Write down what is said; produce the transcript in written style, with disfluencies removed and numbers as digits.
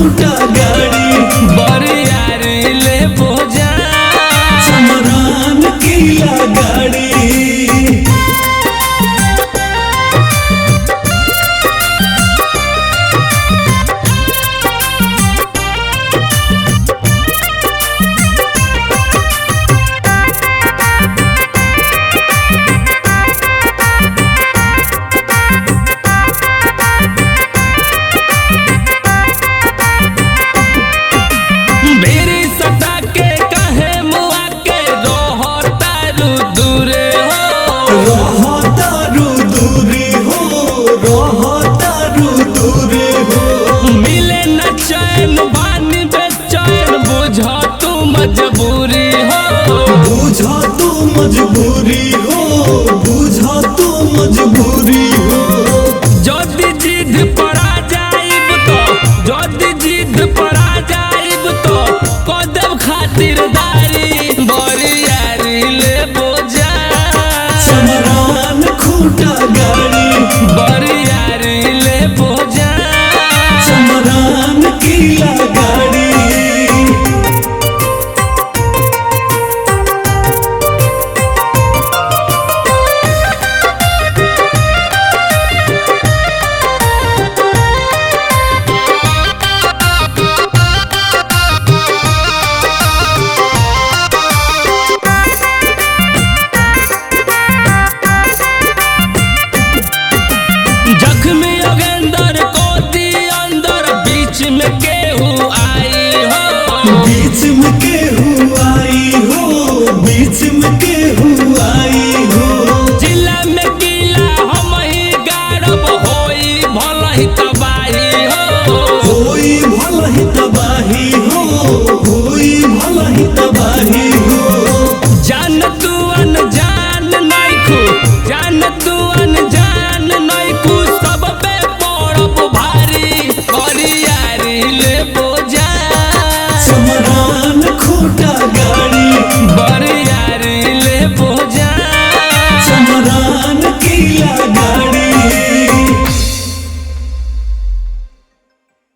खूटा गाड़ी बरियारी ले बोझा समरान किला गाड़ी मजबूरी हो बुझा तू मजबूरी हो बुझा तू मजबूरी हो जदी जिद पड़ा जाइब तो जदी जिद पड़ा जाइब तो कदम खातिरदारी बरियारी ले बोझा समरान खूटा गाड़ी बरियारी ले बोझा समरान किला गाड़ी बीच में केहू आई हो बीच में केहू आई हो जिला में किला हम ही गाड़ब होई भला ही तबाही हो होई भला ही तबाही हो होई भला ही तबाही